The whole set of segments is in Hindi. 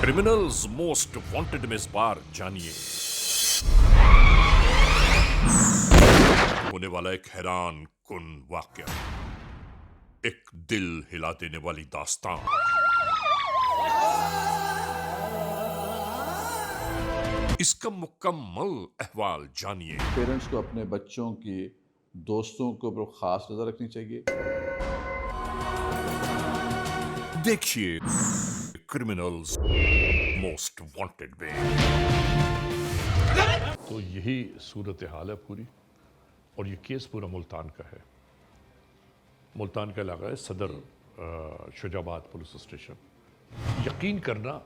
क्रिमिनल्स मोस्ट वांटेड में इस बार जानिए होने वाला एक हैरान कुन वाकया, एक दिल हिला देने वाली दास्तान। इसका मुकम्मल अहवाल जानिए। पेरेंट्स को अपने बच्चों की दोस्तों के ऊपर खास नजर रखनी चाहिए। देखिए क्रिमिनल्स मोस्ट वांटेड में। तो यही सूरत हाल है पूरी, और ये केस पूरा मुल्तान का है। मुल्तान का इलाका है सदर शुजाबाद पुलिस स्टेशन। यकीन करना,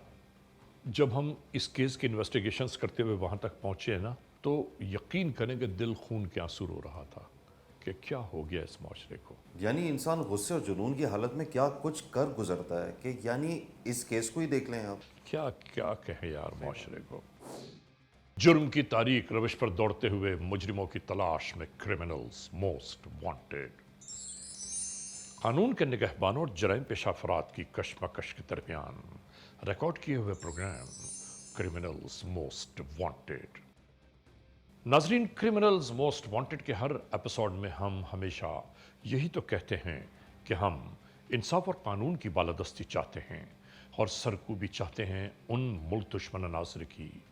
जब हम इस केस की इन्वेस्टिगेशंस करते हुए वहाँ तक पहुँचे ना, तो यकीन करें कि दिल खून के आंसू रो रहा था कि क्या हो गया इस माशरे को। यानी इंसान गुस्से और जुनून की हालत में क्या कुछ कर गुजरता है कि यानी इस केस को ही देख लें आप। क्या क्या कहें यार माशरे को। जुर्म की तारीख रविश पर दौड़ते हुए मुजरिमों की तलाश में क्रिमिनल्स मोस्ट वांटेड। कानून के निगहबानों और जराइम पेशा अफराद की कशमकश के दरमियान रिकॉर्ड किए हुए प्रोग्राम क्रिमिनल्स मोस्ट वांटेड। नाजरीन, क्रिमिनल्स मोस्ट वांटेड के हर एपिसोड में हम हमेशा यही तो कहते हैं कि हम इंसाफ और कानून की बालादस्ती चाहते हैं और सरकूबी चाहते हैं उन मुल्क दुश्मन अनासर की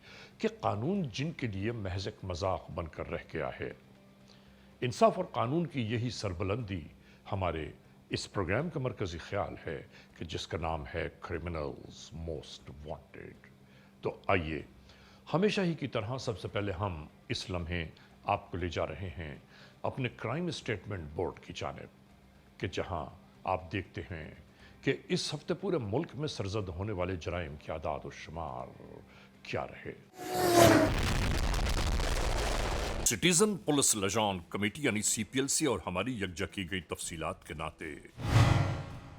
कि कानून जिनके लिए महज एक मजाक बनकर रह गया है। इंसाफ और कानून की यही सरबुलंदी हमारे इस प्रोग्राम का मरकजी ख्याल है कि जिसका नाम है क्रिमिनल्स मोस्ट वांटेड। तो आइए, हमेशा ही की तरह सबसे पहले हम इस लम्हे आपको ले जा रहे हैं अपने क्राइम स्टेटमेंट बोर्ड की जानिब, कि जहां आप देखते हैं कि इस हफ्ते पूरे मुल्क में सरजद होने वाले जराइम की आदाद और शुमार क्या रहे। सिटीजन पुलिस लजान कमेटी यानी CPLC और हमारी यकजा की गई तफसीलात के नाते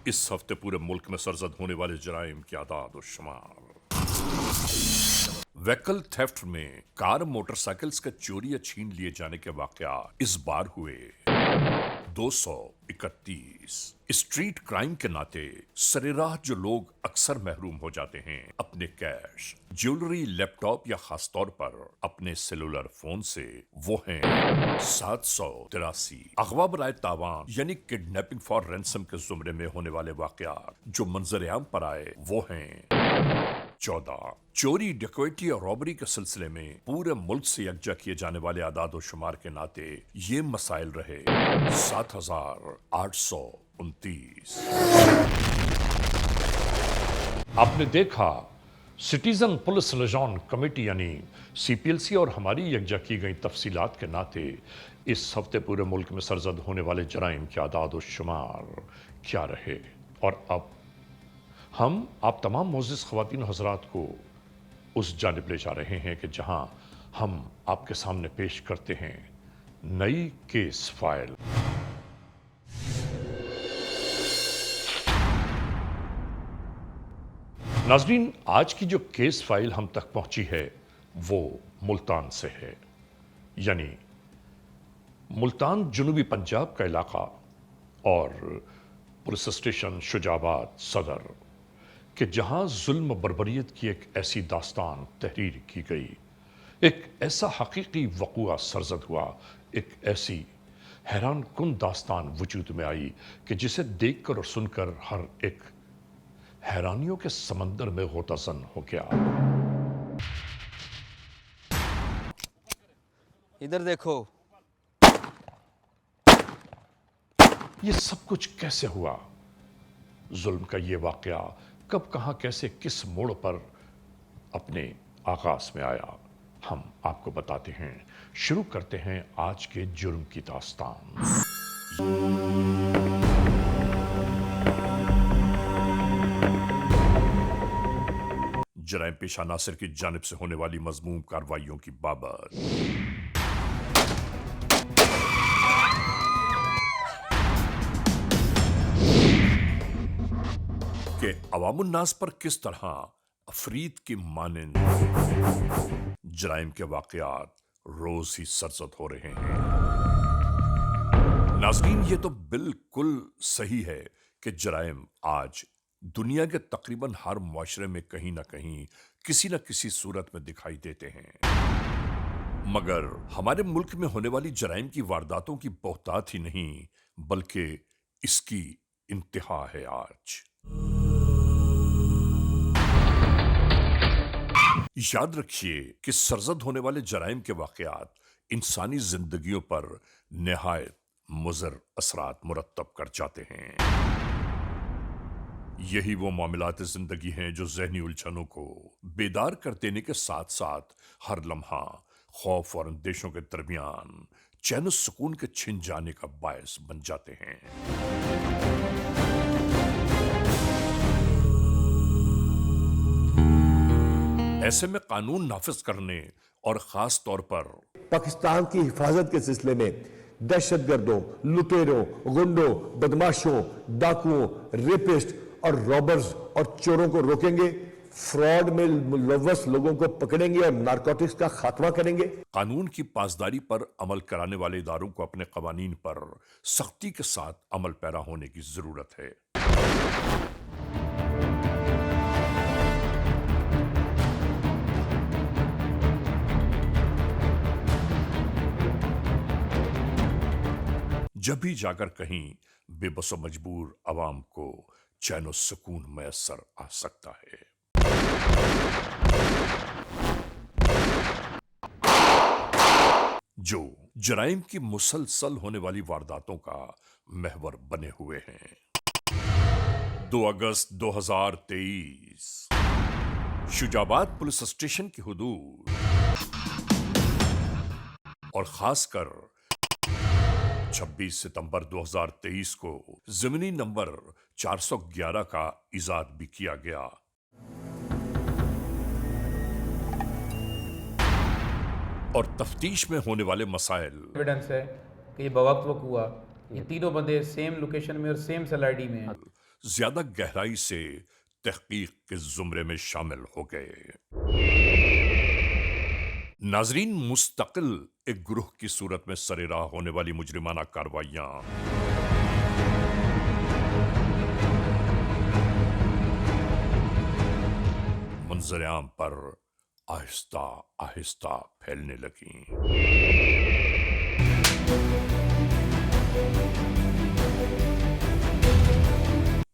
इस हफ्ते पूरे मुल्क में सरजद होने वाले जराइम की आदाद और शुमार। व्हीकल थेफ्ट में कार मोटरसाइकिल्स का चोरी या छीन लिए जाने के वाकया इस बार हुए 231। स्ट्रीट क्राइम के नाते सरेराह जो लोग अक्सर महरूम हो जाते हैं अपने कैश, ज्वेलरी, लैपटॉप या खासतौर पर अपने सेलुलर फोन से, वो हैं 783। अगवा बराए तावान यानी किडनैपिंग फॉर रैंसम के जुमरे में होने वाले वाकयात जो मंजर आम पर आए वो हैं 14। चोरी, डकैती और रॉबरी के सिलसिले में पूरे मुल्क से यकजा किए जाने वाले आदाद और शुमार के नाते ये मसाइल रहे 7,829। आपने देखा, सिटीजन पुलिस लजान कमेटी यानी CPLC और हमारी यकजा की गई तफसीलात के नाते इस हफ्ते पूरे मुल्क में सरजद होने वाले जराइम के आदाद और शुमार क्या रहे। और अब हम आप तमाम मोअज़्ज़िज़ ख़वातीन हज़रात को उस जानिब ले जा रहे हैं कि जहां हम आपके सामने पेश करते हैं नई केस फाइल। नाज़रीन, आज की जो केस फाइल हम तक पहुंची है वो मुल्तान से है, यानी मुल्तान जुनूबी पंजाब का इलाका और पुलिस स्टेशन शुजाबाद सदर, कि जहां जुल्म बर्बरियत की एक ऐसी दास्तान तहरीर की गई, एक ऐसा हकीकी वक़ुआ सरजद हुआ, एक ऐसी हैरान कुन दास्तान वजूद में आई कि जिसे देखकर और सुनकर हर एक हैरानियों के समंदर में गोताज़न हो गया। इधर देखो। ये सब कुछ कैसे हुआ? जुल्म का ये वाकया कब, कहां, कैसे, किस मोड़ पर अपने आगाज में आया, हम आपको बताते हैं। शुरू करते हैं आज के जुर्म की दास्तान। जराइम पेशा नासिर की जानिब से होने वाली मजमूम कार्रवाइयों की बाबत। कि अवामुन्नास पर किस तरह अफरीद की मानिंद जराइम के वाकयात रोज ही सरजद हो रहे हैं। नाज़रीन, ये तो बिल्कुल सही है कि जराइम आज दुनिया के तकरीबन हर मुआशरे में कहीं ना कहीं किसी न किसी सूरत में दिखाई देते हैं। मगर हमारे मुल्क में होने वाली जराइम की वारदातों की बहुतात ही नहीं बल्कि इसकी इंतहा है आज। याद रखिए कि सरजद होने वाले जराइम के वाकयात इंसानी जिंदगियों पर निहायत मुज़र असरात मुरत्तब कर जाते हैं। यही वो मामलात जिंदगी हैं जो जहनी उलझनों को बेदार कर देने के साथ साथ हर लम्हा खौफ और अंदेशों के दरमियान चैन सुकून के छिन जाने का बायस बन जाते हैं। ऐसे में कानून नाफिज करने और खास तौर पर पाकिस्तान की हिफाजत के सिलसिले में दहशतगर्दों, लुटेरों, गुंडों, बदमाशों, डाकुओं, रेपिस्ट और रॉबर्स और चोरों को रोकेंगे, फ्रॉड में मुलव्वस लोगों को पकड़ेंगे और नारकोटिक्स का खात्मा करेंगे। कानून की पासदारी पर अमल कराने वाले इदारों को अपने कवानीन पर सख्ती के साथ अमल पैरा होने की जरूरत है। जब भी जाकर कहीं बेबस और मजबूर अवाम को चैन और सुकून मैसर आ सकता है। जो जराइम की मुसलसल होने वाली वारदातों का महवर बने हुए हैं। 2 अगस्त 2023 शुजाबाद पुलिस स्टेशन की हुदूद और खासकर 26 सितंबर 2023 को जमीनी नंबर 411 का इजाद भी किया गया। और तफ्तीश में होने वाले मसाइल एविडेंस है कि ये बवक्त वक्त हुआ, ये तीनों बंदे सेम लोकेशन में और सेम सेल आईडी में हैं। ज्यादा गहराई से तहकीक के जुमरे में शामिल हो गए। नाजरीन, मुस्तकिल एक ग्रुह की सूरत में सरेराह होने वाली मुजरिमाना कार्रवाइयां मंजर-ए-आम पर आहिस्ता आहिस्ता फैलने लगी।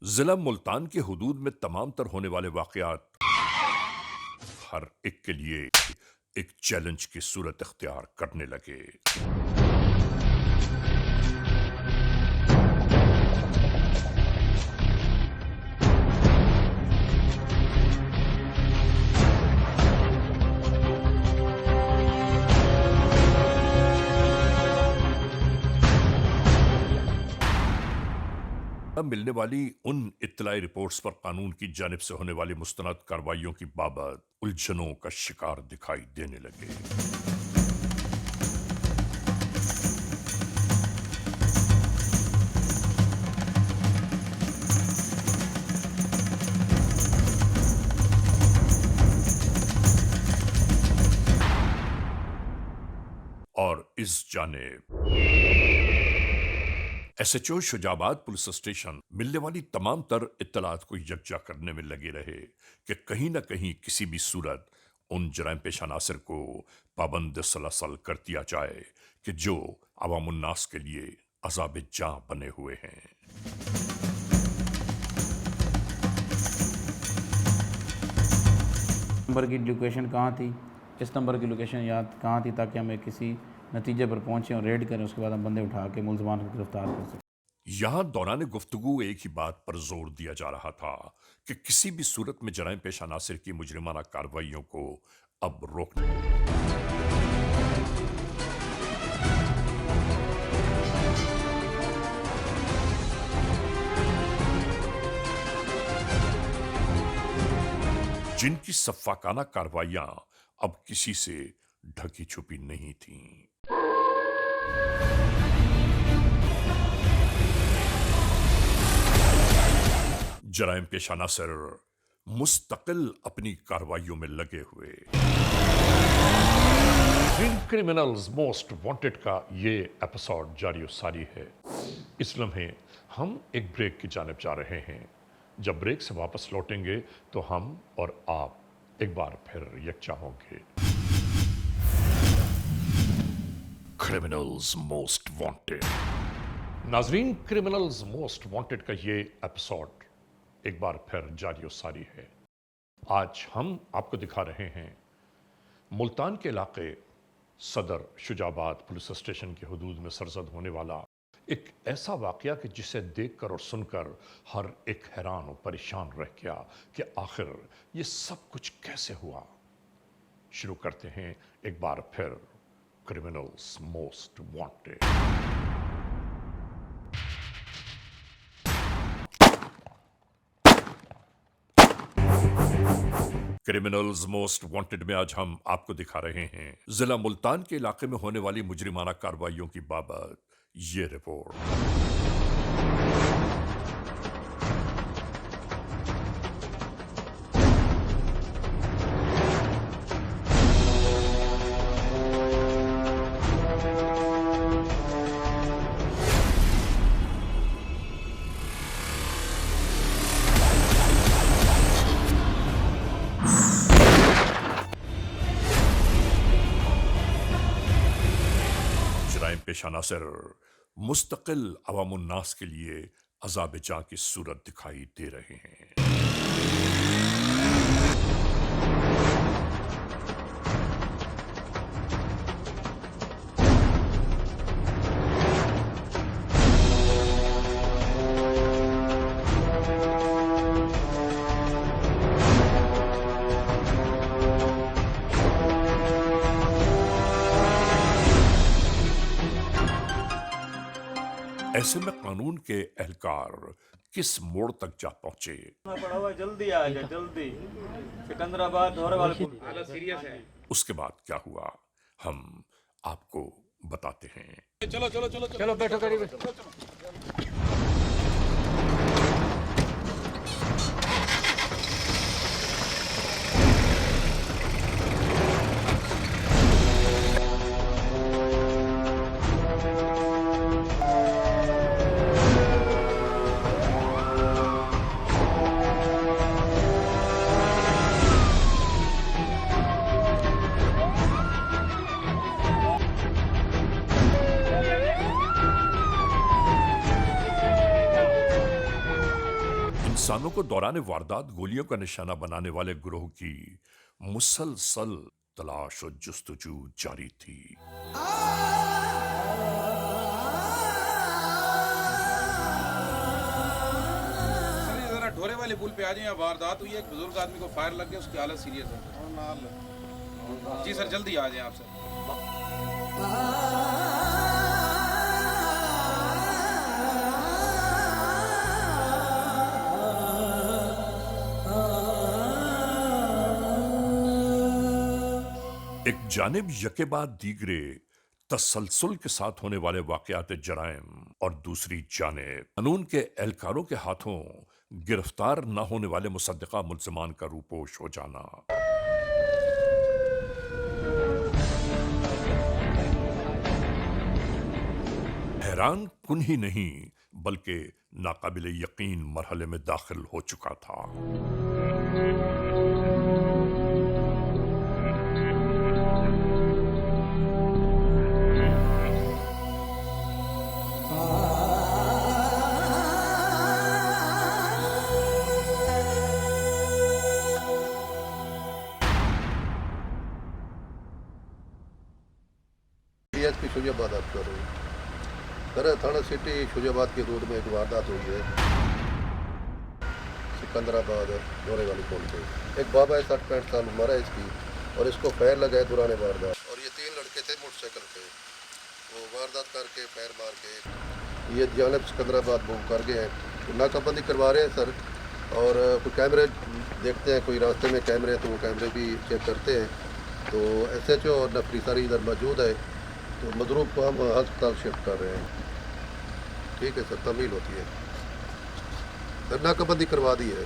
जिला मुल्तान के हुदूद में तमाम तर होने वाले वाकयात हर एक के लिए एक चैलेंज की सूरत इख्तियार करने लगे। मिलने वाली उन इत्तलाई रिपोर्ट्स पर कानून की जानिब से होने वाली मुस्तनद कार्रवाइयों की बाबत उलझनों का शिकार दिखाई देने लगे। और इस जानिब एसएचओ शुजाबाद पुलिस स्टेशन मिलने वाली तमाम तर इत्तलात को यकजा करने में लगे रहे कि कहीं ना कहीं किसी भी सूरत उन जराइम पेशा नासिर को पाबंद सलासल कर दिया जाए कि जो अवामुन्नास के लिए अज़ाब जां बने हुए हैं। नंबर की लोकेशन कहाँ थी, इस नंबर की लोकेशन याद कहाँ थी, ताकि हमें किसी नतीजे पर पहुंचे और रेड करें, उसके बाद हम बंदे उठा के मुलजमान को गिरफ्तार कर सकें। यहां दौरान गुफ्तगू एक ही बात पर जोर दिया जा रहा था कि किसी भी सूरत में जराइम पेशा नासिर की मुजरिमाना कार्रवाइयों को अब रोकना जिनकी सफ़ाकाना कार्रवाइयां अब किसी से ढकी छुपी नहीं थीं। जराइम पेशा नासिर मुस्तकिल अपनी कार्रवाइयों में लगे हुए। क्रिमिनल्स मोस्ट वांटेड का ये एपिसोड जारी सारी है। इस लम्हे हम एक ब्रेक की जानिब जा रहे हैं। जब ब्रेक से वापस लौटेंगे तो हम और आप एक बार फिर यकजा होंगे। Criminals most wanted. नाजरीन, क्रिमिनल्स मोस्ट वांटेड का ये एपिसोड एक बार फिर जारी सारी है। आज हम आपको दिखा रहे हैं मुल्तान के इलाके सदर शुजाबाद पुलिस स्टेशन के हुदूद में सरजद होने वाला एक ऐसा वाकया कि जिसे देखकर और सुनकर हर एक हैरान और परेशान रह गया कि आखिर ये सब कुछ कैसे हुआ। शुरू करते हैं एक बार फिर criminals most wanted. Criminals most wanted में आज हम आपको दिखा रहे हैं जिला मुल्तान के इलाके में होने वाली मुजरिमाना कार्रवाइयों की बाबत ये रिपोर्ट। जराइम पेशा नासिर मुस्तकिल अवामुन्नास के लिए अजाब जां की सूरत दिखाई दे रहे हैं। ऐसे में कानून के एहलकार किस मोड़ तक जा पहुंचे। पड़ा हुआ, जल्दी आ जा, जल्दी। सिकंदराबाद धोरेवाल हालत सीरियस है। उसके बाद क्या हुआ हम आपको बताते हैं। चलो चलो चलो चलो बैठो करीब। इंसानों को दौरान वारदात गोलियों का निशाना बनाने वाले गिरोह की मुसलसल तलाश और जुस्तजू जारी थी। जरा ढोरे वाले पुल पे आ जाए। वारदात हुई है, एक बुजुर्ग आदमी को फायर लग गया, उसकी हालत सीरियस है। जी सर, जल्दी आ जाए आप सर। एक जानिब यके बाद दीगरे तसलसल के साथ होने वाले वाकयात जराइम और दूसरी जानिब कानून के एहलकारों के हाथों गिरफ्तार न होने वाले मुसद्दिका मुल्ज़िमान का रूपोश हो जाना। हैरान कुन ही नहीं बल्कि नाकाबिले यकीन मरहले में दाखिल हो चुका था। डीएसपी शुजाबाद बात कर रही हूँ। सर, थाना सिटी शुजाबाद की रोड में एक वारदात हुई है सिकंदराबाद धोरे वाली पुल पे। एक बाबा है, 60-65 साल उम्र है इसकी, और इसको फायर लगा है दौरान वारदात। और ये 3 लड़के थे मोटरसाइकिल पे, वो वारदात करके फायर मार के ये जानब सिकंदराबाद मूव कर गए हैं। तो नाकाबंदी करवा रहे हैं सर, और कोई कैमरे देखते हैं, कोई रास्ते में कैमरे तो वो कैमरे भी चेक करते हैं। तो SHO और नफरी सारी इधर मौजूद है, तो मजरूब को हम अस्पताल शिफ्ट कर रहे हैं। ठीक है सर, तमील होती है सर, नाकाबंदी करवा दी है।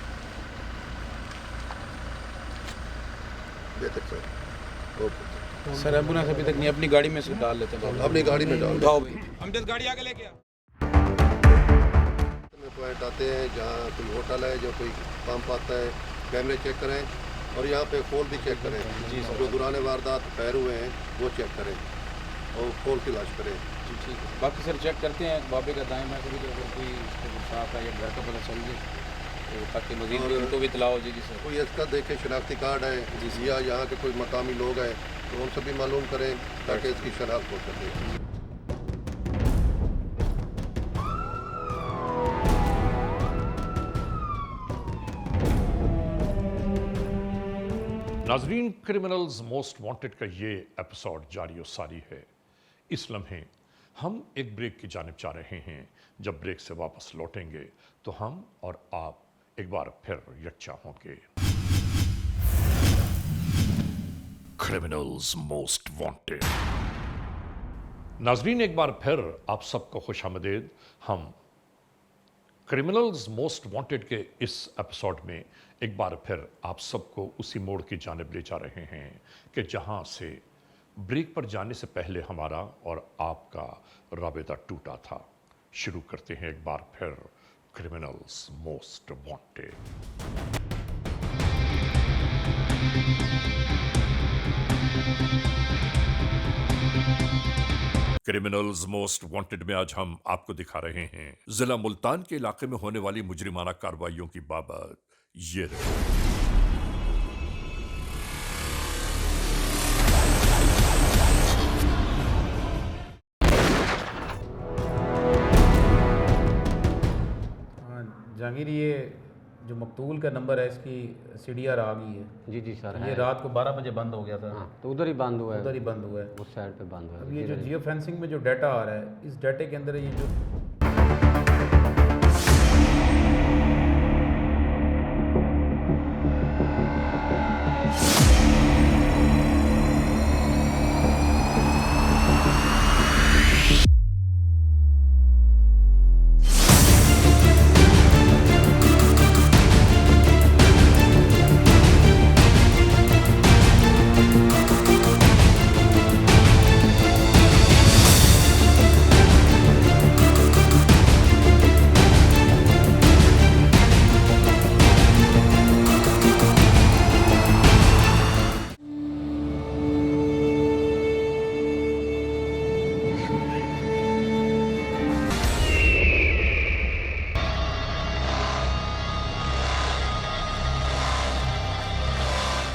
बेहतर सर, ओके सर। एम्बुलेंस अभी तक नहीं, अपनी गाड़ी में से डाल लेते हैं। अपनी गाड़ी में डाल हम 10 गाड़ी आगे लेके आ। पॉइंट आते हैं जहाँ कोई होटल है, जो कोई पंप आता है, कैमरे चेक करें और यहाँ पे फोन भी चेक करें। जो दौरान वारदात फायर हुए हैं वो चेक करें और फोन की तलाश करें। जी ठीक है। बाकी सर चेक करते हैं बाबे का दाएं बाएं कभी अगर कोई साफ है या घर का पता चल जाए तो ताकि मजीद भी उनको भी इतला हो जाएगी सर। कोई इसका देखे शनाख्ती कार्ड है या यहाँ के कोई मकामी लोग हैं तो उनसे भी मालूम करें ताकि इसकी शनाख्त हो सके। नाजरीन, क्रिमिनल्स मोस्ट वांटेड का ये एपिसोड जारी और सारी है। इस लम्हे हम एक ब्रेक की जानिब जा रहे हैं। जब ब्रेक से वापस लौटेंगे तो हम और आप एक बार फिर यकजा होंगे। Criminals most wanted. नाजरीन, एक बार फिर आप सबको खुशामदीद। हम क्रिमिनल्स मोस्ट वांटेड के इस एपिसोड में एक बार फिर आप सबको उसी मोड़ की जानिब ले जा रहे हैं कि जहां से ब्रेक पर जाने से पहले हमारा और आपका राबिता टूटा था। शुरू करते हैं एक बार फिर criminals most wanted. Criminals most wanted में आज हम आपको दिखा रहे हैं जिला मुल्तान के इलाके में होने वाली मुजरिमाना कार्रवाइयों की बाबत ये रही। जहांगीर, ये जो मकतूल का नंबर है इसकी CDR आ गई है। जी जी सर, ये रात को 12 बजे बंद हो गया था। हाँ, तो उधर ही बंद हुआ है, उधर ही बंद हुआ है, उस साइड पे बंद हुआ है। अब ये जो जियो फेंसिंग में जो डाटा आ रहा है, इस डाटे के अंदर ये जो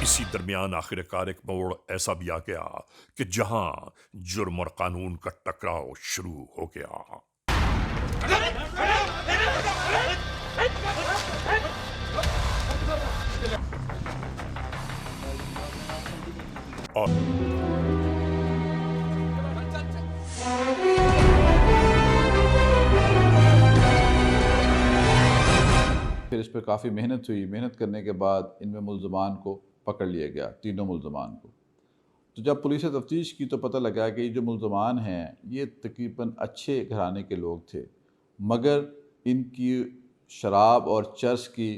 इसी दरमियान आखिरकार एक मोड़ ऐसा भी आ गया कि जहां जुर्म और कानून का टकराव शुरू हो गया। और फिर इस पर काफ़ी मेहनत हुई। मेहनत करने के बाद इनमें मुल्ज़मान को पकड़ लिया गया, तीनों मुल्ज़मान को। तो जब पुलिस ने तफ्तीश की तो पता लगा कि ये जो मुल्ज़मान हैं ये तकरीबन अच्छे घराने के लोग थे, मगर इनकी शराब और चर्स की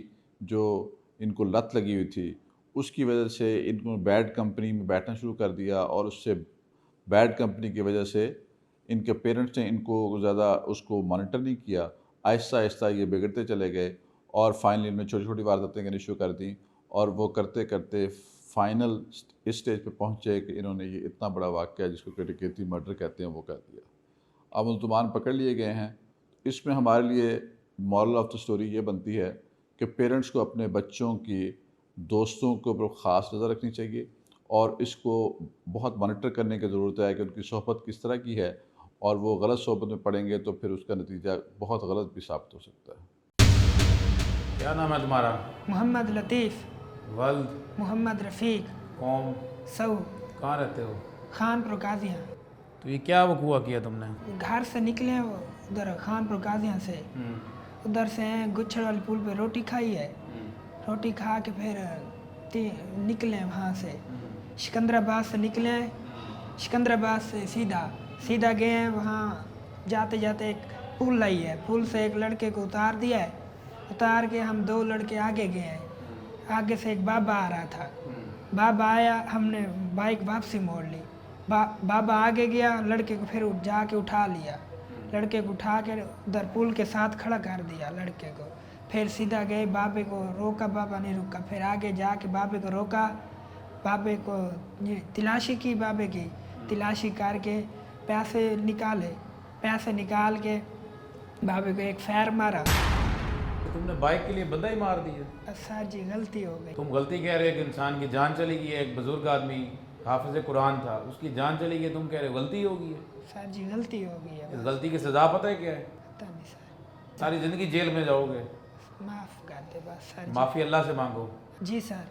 जो इनको लत लगी हुई थी उसकी वजह से इनको बैड कंपनी में बैठना शुरू कर दिया, और उससे बैड कंपनी की वजह से इनके पेरेंट्स ने इनको ज़्यादा उसको मॉनिटर नहीं किया। आहिस्ता आहिस्ता ये बिगड़ते चले गए और फाइनली इनमें छोटी छोटी वारदातें करनी शुरू कर दी, और वो करते करते फाइनल इस स्टेज पे पहुँचे कि इन्होंने ये इतना बड़ा वाक़या जिसको डकैती मर्डर कहते हैं वो कर दिया। अब मुल्ज़मान पकड़ लिए गए हैं। इसमें हमारे लिए मॉरल ऑफ द स्टोरी ये बनती है कि पेरेंट्स को अपने बच्चों की दोस्तों के ऊपर ख़ास नज़र रखनी चाहिए, और इसको बहुत मॉनिटर करने की ज़रूरत है कि उनकी सोहबत किस तरह की है, और वो गलत सोहबत में पड़ेंगे तो फिर उसका नतीजा बहुत गलत भी साबित हो सकता है। क्या नाम है तुम्हारा? मोहम्मद लतीफ़। वल्द? मोहम्मद रफ़ीक। कौम? सऊ। कहाँ रहते हो? खानपुर गाजिया। तो ये क्या वक़ूआ किया तुमने? घर से निकले वो उधर खानपुर गाजिया से, उधर से गुच्छड़ वाली पुल पे रोटी खाई है। रोटी खा के फिर निकले वहाँ से, सिकंदराबाद से निकले। सिकंदराबाद से सीधा गए हैं। वहाँ जाते जाते एक पुल आई है, पुल से एक लड़के को उतार दिया है। उतार के हम 2 लड़के आगे गए हैं। आगे से एक बाबा आ रहा था। बाबा आया, हमने बाइक वापसी मोड़ ली। बाबा आगे गया, लड़के को फिर जाके उठा लिया। लड़के को उठा के उधर पुल के साथ खड़ा कर दिया लड़के को। फिर सीधा गए, बाबे को रोका, बाबा नहीं रुका। फिर आगे जाके बाबे को रोका, बाबे को ये तलाशी की, बाबे की तलाशी करके पैसे निकाल के बाबे को एक फैर मारा। तो तुमने बाइक के लिए बंदा ही मार दिया? सर जी गलती हो गई। तुम गलती कह रहे हो कि इंसान की जान चली गई है, एक बुजुर्ग आदमी हाफिज कुरान था, उसकी जान चली गई, तुम कह रहे हो गलती हो गई है? सर जी गलती हो गई है। इस गलती की सज़ा पता है क्या है? पता नहीं सर। सारी ज़िंदगी जेल में जाओगे। माफ़ कर दे बस सर जी। माफ़ी अल्लाह से मांगो। जी सर।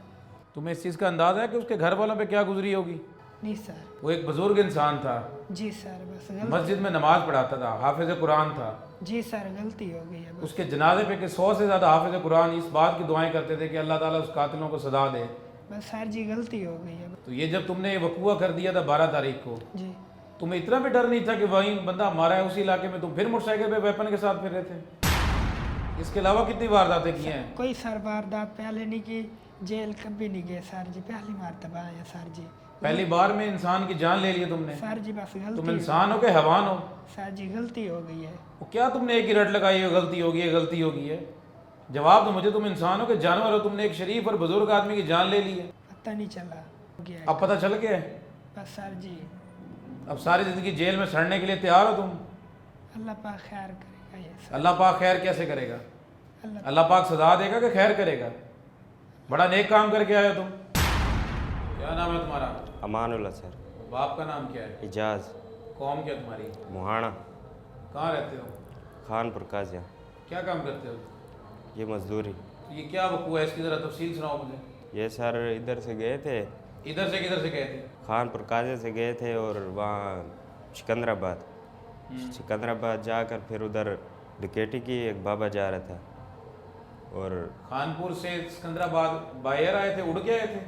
तुम्हें इस चीज़ का अंदाज़ा है कि उसके घर वालों पे क्या गुजरी होगी? नहीं सर। वो एक बुजुर्ग इंसान था, जी सर बस गलती। मस्जिद में नमाज पढ़ाता था, हाफिज कुरान था। जी सर गलती हो गई है बस। उसके जनाजे पे के 100 से ज़्यादा हाफिज कुरान इस बात की दुआएं करते थे कि अल्लाह ताला उस कातिलों को सजा दे। बस सर जी गलती हो गई है। तो ये जब तुमने ये वकूआ कर दिया था 12 तारीख को, जी। तुम्हें इतना भी डर नहीं था कि वहीं बंदा मारा है उसी इलाके में, तुम फिर मोटरसाइकिल पे वेपन के साथ फिर रहे थे? इसके अलावा कितनी वारदातें की हैं? कोई सर वारदात पहले नहीं की, जेल कभी नहीं गए सर जी, पहली मरतबा आए सर जी। पहली बार में इंसान की जान ले ली तुमने। सर जी बस गलती। तुम इंसान हो कि हैवान हो? सर जी गलती हो गई है। वो क्या तुमने एक ही रट लगाई है, गलती होगी है, गलती होगी है? जवाब दो मुझे, तुम इंसान हो कि जानवर हो? तुमने एक शरीफ और बुजुर्ग आदमी की जान ले ली है। पता नहीं चला गया। अब पता चल गया है? बस सर जी। अब सारी जिंदगी जेल में सड़ने के लिए तैयार हो तुम? अल्लाह पाक खैर करेगा ये सर। अल्लाह पाक खैर कैसे करेगा? अल्लाह पाक सजा देगा कि खैर करेगा? बड़ा नेक काम करके आए हो तुम। क्या नाम है तुम्हारा? अमानुल्लाह सर। बाप का नाम क्या है? इजाज़। कौम क्या तुम्हारी? मुहाना। कहाँ रहते हो? खानपुर काजिया। क्या काम करते हो? ये मजदूरी। ये क्या वकूआ है, इसकी ज़रा तफसील सुनाओ मुझे। ये सर इधर से गए थे। इधर से किधर से गए थे? खानपुर काजिया से गए थे और वहाँ सिकंदराबाद जाकर फिर उधर डकैती की, एक बाबा जा रहा था। और खानपुर से सिकंदराबाद बाय एयर आए थे, उड़ के आए थे?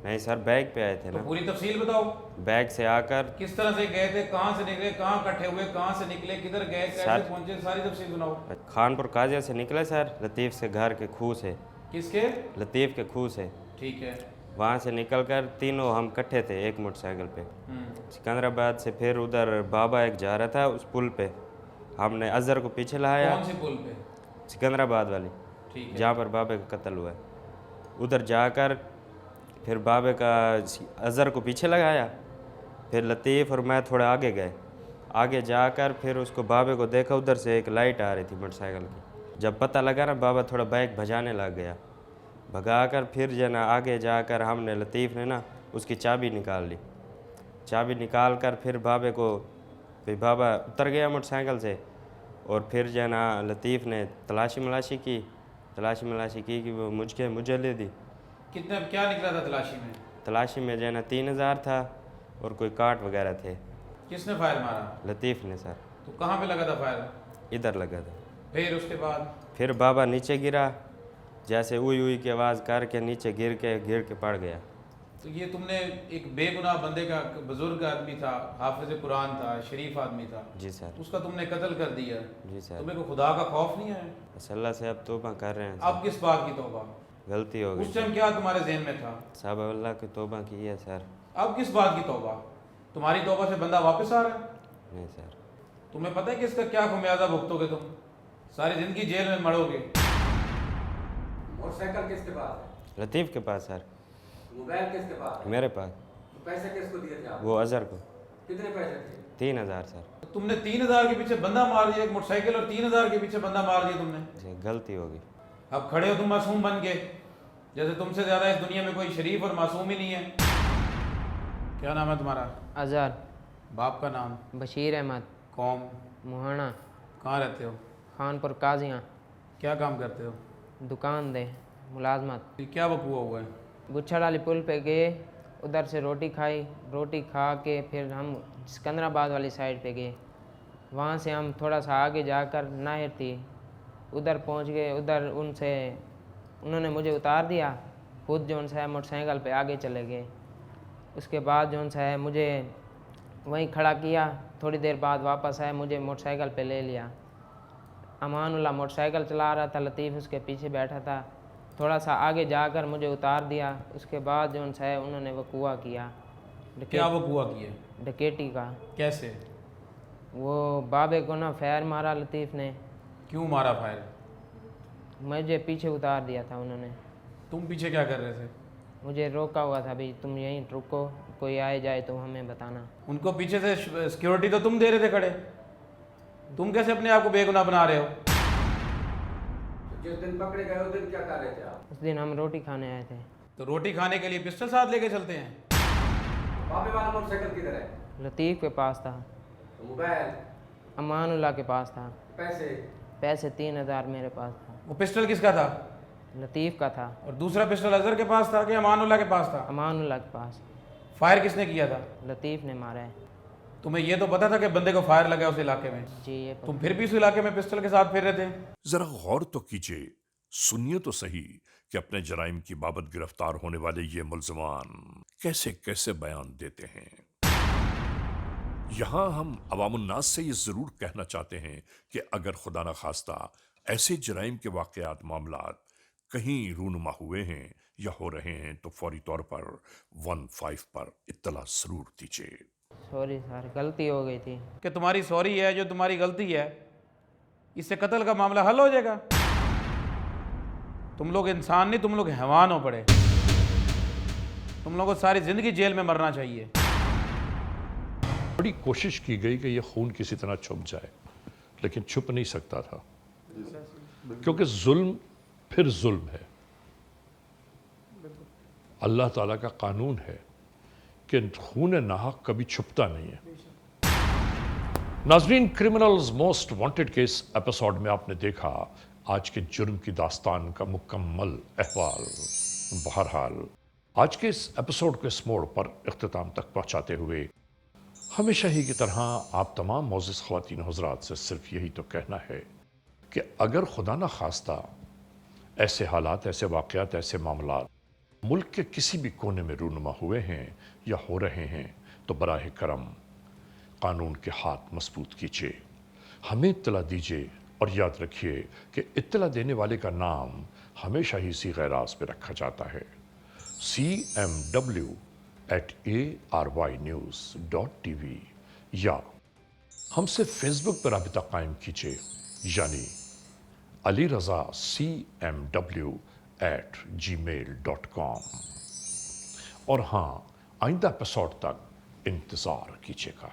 नहीं सर, बैग पे आए थे तो ना। पूरी तफसील बताओ। बैग से आकर किस तरह से गए थे, कहाँ से निकले, कहाँ इकट्ठे हुए, कहाँ से निकले, किधर गए, कैसे सर- पहुंचे, सारी तफसील सुनाओ। खानपुर काजिया से निकले सर, लतीफ़ से घर के खूह से। किसके? लतीफ़ के खूह से। ठीक है। वहाँ से निकलकर तीनों हम इकट्ठे थे एक मोटरसाइकिल पे। सिकंदराबाद से फिर उधर बाबा एक जा रहा था, उस पुल पे हमने अजहर को पीछे लाया। कौन सी पुल पे? सिकंदराबाद वाली, ठीक है। जहाँ पर बाबे का कत्ल हुआ है। उधर जाकर फिर बाबे का अजहर को पीछे लगाया, फिर लतीफ़ और मैं थोड़ा आगे गए। आगे जाकर फिर उसको बाबे को देखा, उधर से एक लाइट आ रही थी मोटरसाइकिल की। जब पता लगा ना, बाबा थोड़ा बाइक भजाने लग गया। भगाकर फिर जो ना आगे जाकर हमने, लतीफ़ ने ना उसकी चाबी निकाल ली। चाबी निकाल कर फिर बाबे को, फिर बाबा उतर गया मोटरसाइकिल से। और फिर जो ना लतीफ़ ने तलाशी मलाशी की कि वो मुझे ले दी। कितने, क्या निकला था तलाशी में? तलाशी में जो ना 3000 था और कोई कार्ड वगैरह थे। किसने फायर मारा? लतीफ़ ने सर। तो कहाँ पे लगा था फायर? इधर लगा था। फिर उसके बाद? फिर बाबा नीचे गिरा, जैसे उई की आवाज़ करके नीचे गिर के पड़ गया। तो ये तुमने एक बेगुनाह बंदे का, बुजुर्ग आदमी था, हाफिज कुरान था, शरीफ आदमी था, जी सर। उसका तुमने कत्ल कर दिया। जी सर। तुम्हें को खुदा का खौफ नहीं आया? बस अल्लाह से अब तौबा कर रहे हैं। अब किस बात की तौबा? गलती हो उस गई टाइम क्या तुम्हारे जहन में था? सब अल्लाह की तौबा की है सर। अब किस बात की तौबा? तुम्हारी तौबा से बंदा वापस आ रहा है? नहीं सर। तुम्हें पता है कि इसका क्या खुमियाजा भुगतोगे तुम? सारी जिंदगी जेल में मरोगे। मोटरसाइकिल किसके पास है? लतीफ़ के पास सर। मोबाइल किसके पास है? मेरे पास। तो पैसे किसको दिए थे आप? वो अजहर को। कितने पैसे थे? 3000 सर। तो तुमने 3000 के पीछे बंदा मार दिया, एक मोटरसाइकिल और 3000 के पीछे बंदा मार दिया तुमने। जी गलती होगी। अब खड़े हो तुम मासूम बन के, जैसे तुमसे ज़्यादा इस दुनिया में कोई शरीफ और मासूम ही नहीं है। क्या नाम है तुम्हारा? अजहर। बाप का नाम? बशीर अहमद। कौम? मुहाना। कहाँ रहते हो? खानपुर काजियाँ। क्या काम करते हो? दुकान दे, मुलाजमत। क्या वकूआ हुआ है? गुच्छड़ वाली पुल पे गए, उधर से रोटी खाई, रोटी खा के फिर हम सिकंदराबाद वाली साइड पे गए। वहाँ से हम थोड़ा सा आगे जाकर नहर थी, उधर पहुँच गए। उधर उन्होंने मुझे उतार दिया, खुद जो है मोटरसाइकिल पे आगे चले गए। उसके बाद जो है मुझे वहीं खड़ा किया, थोड़ी देर बाद वापस आए, मुझे मोटरसाइकिल पे ले लिया। अमानुल्लाह मोटरसाइकिल चला रहा था, लतीफ़ उसके पीछे बैठा था। थोड़ा सा आगे जाकर मुझे उतार दिया। उसके बाद जो है उन्होंने वकूआ किया। क्या वकूआ किया? डकैती का। कैसे? वो बाबे को ना फायर मारा लतीफ़ ने। क्यों मारा फायर? मुझे पीछे उतार दिया था उन्होंने। तुम पीछे क्या कर रहे थे? मुझे रोका हुआ था भाई, तुम यहीं रुको, कोई आए जाए तो हमें बताना। उनको पीछे से सिक्योरिटी तो तुम दे रहे थे खड़े, तुम कैसे अपने आप को बेगुनाह बना रहे हो? जिस दिन पकड़े गए उस दिन क्या कर रहे थे आप? उस दिन हम रोटी खाने आए थे। तो रोटी खाने के लिए पिस्टल साथ लेके चलते हैं? बाबे वाला मोटरसाइकिल किधर है? लतीफ़ के पास था। तो मोबाइल? अमानुल्लाह के पास था। पैसे 3,000 मेरे पास था। वो पिस्टल किसका था? लतीफ़ का था। और दूसरा पिस्टल अजहर के पास था कि अमानुल्लाह के पास था? अमानुल्लाह के पास। फायर किसने किया था? लतीफ़ ने मारा है। तुम्हें ये तो पता था कि बंदे को फायर लगा उस इलाके में? जी ये तुम फिर भी उस इलाके में पिस्टल के साथ फिर रहे थे? जरा गौर तो कीजिए, सुनिए तो सही कि अपने जराइम की बाबत गिरफ्तार होने वाले ये मुल्ज़िमान कैसे कैसे बयान देते हैं। यहां हम अवामुन्नास से ये जरूर कहना चाहते हैं कि अगर खुदा न खास्ता ऐसे जराइम के वाकयात मामलात कहीं रूनुमा हुए हैं या हो रहे हैं तो फौरी तौर पर 15 पर इत्तला जरूर दीजिए। सॉरी सर, गलती हो गई थी। कि तुम्हारी सॉरी है, जो तुम्हारी गलती है, इससे कत्ल का मामला हल हो जाएगा? तुम लोग इंसान नहीं, तुम लोग हैवान हो पड़े। तुम लोगों को सारी जिंदगी जेल में मरना चाहिए। बड़ी कोशिश की गई कि यह खून किसी तरह छुप जाए, लेकिन छुप नहीं सकता था, क्योंकि जुल्म फिर जुल्म है। अल्लाह ताला का कानून है कि खून नाहक कभी छुपता नहीं है। नाजरीन, क्रिमिनल्स मोस्ट वांटेड के इस एपिसोड में आपने देखा आज के जुर्म की दास्तान का मुकम्मल अहवाल। बहरहाल आज के इस एपिसोड को इस मोड़ पर इख्तिताम तक पहुंचाते हुए हमेशा ही की तरह आप तमाम मोअज़्ज़िज़ ख़वातीन हज़रात से सिर्फ यही तो कहना है कि अगर खुदा न खास्ता ऐसे हालात, ऐसे वाक़यात, ऐसे मामलात मुल्क के किसी भी कोने में रूनुमा हुए हैं या हो रहे हैं तो बराह करम कानून के हाथ मजबूत कीजिए, हमें इत्तला दीजिए और याद रखिए कि इत्तला देने वाले का नाम हमेशा ही सीग़े राज़ पे रखा जाता है। cmw@arYnews.tv या हमसे फेसबुक पर राबिता कायम कीजिए, यानी अली रज़ा cmw@gmail.com। और हाँ, आइंदा एपिसोड तक इंतज़ार कीजिएगा।